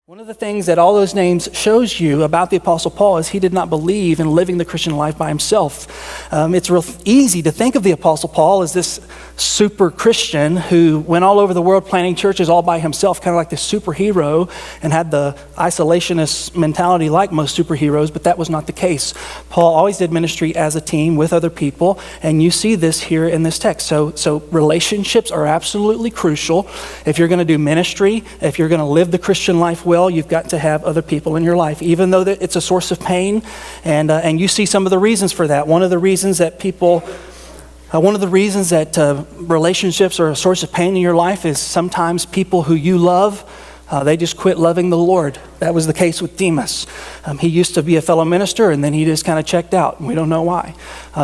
One of the things that all those names shows you about the Apostle Paul is he did not believe in living the Christian life by himself. It's real easy to think of the Apostle Paul as this super Christian who went all over the world planting churches all by himself, kind of like this superhero, and had the isolationist mentality like most superheroes, but that was not the case. Paul always did ministry as a team with other people, and you see this here in this text. So relationships are absolutely crucial. If you're going to do ministry, if you're going to live the Christian life well, you've got to have other people in your life, even though that it's a source of pain, and you see some of the reasons for that. One of the reasons that relationships are a source of pain in your life is sometimes people who you love, they just quit loving the Lord. That was the case with Demas. He used to be a fellow minister, and then he just kind of checked out. We don't know why.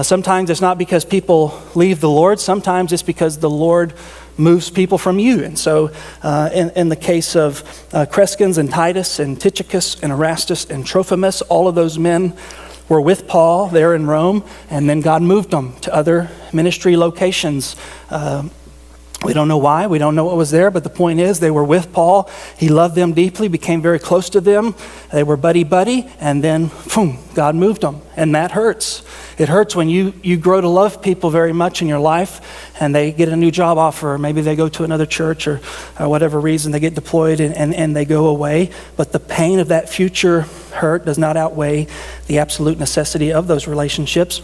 Sometimes it's not because people leave the Lord. Sometimes it's because the Lord moves people from you. And so in the case of Crescens and Titus and Tychicus and Erastus and Trophimus, all of those men were with Paul there in Rome, and then God moved them to other ministry locations. We don't know why, we don't know what was there, but the point is they were with Paul. He loved them deeply, became very close to them. They were buddy-buddy, and then, boom, God moved them. And that hurts. It hurts when you grow to love people very much in your life, and they get a new job offer, or maybe they go to another church, or whatever reason, they get deployed and they go away. But the pain of that future hurt does not outweigh the absolute necessity of those relationships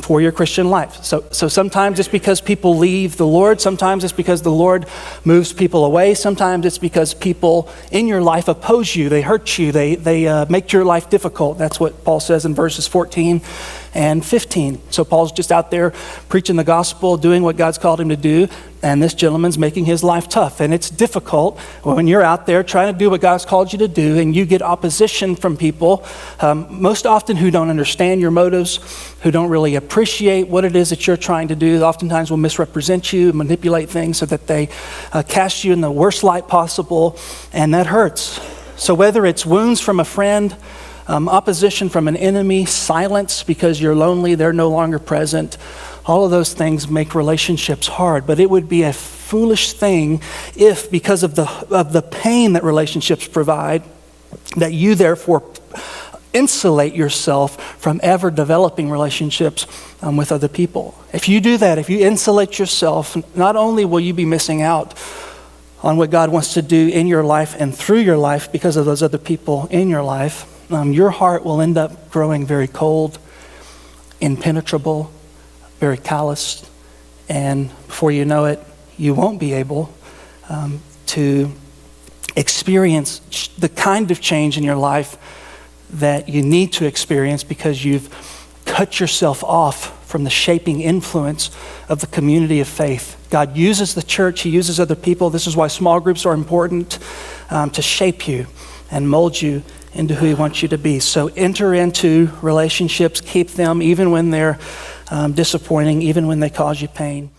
for your Christian life. So sometimes it's because people leave the Lord. Sometimes it's because the Lord moves people away. Sometimes it's because people in your life oppose you. They hurt you. They make your life difficult. That's what Paul says in verses 14 and 15. So Paul's just out there preaching the gospel, doing what God's called him to do, and this gentleman's making his life tough. And it's difficult when you're out there trying to do what God's called you to do, and you get opposition from people, most often who don't understand your motives, who don't really appreciate what it is that you're trying to do. Oftentimes will misrepresent you, manipulate things so that they cast you in the worst light possible, and that hurts. So whether it's wounds from a friend, opposition from an enemy, silence because you're lonely, they're no longer present, all of those things make relationships hard. But it would be a foolish thing if, because of the pain that relationships provide, that you therefore insulate yourself from ever developing relationships with other people. If you do that, if you insulate yourself, not only will you be missing out on what God wants to do in your life and through your life because of those other people in your life, your heart will end up growing very cold, impenetrable, very calloused, and before you know it, you won't be able to experience the kind of change in your life that you need to experience because you've cut yourself off from the shaping influence of the community of faith. God uses the church, He uses other people. This is why small groups are important, to shape you and mold you into who He wants you to be. So enter into relationships, keep them even when they're disappointing, even when they cause you pain.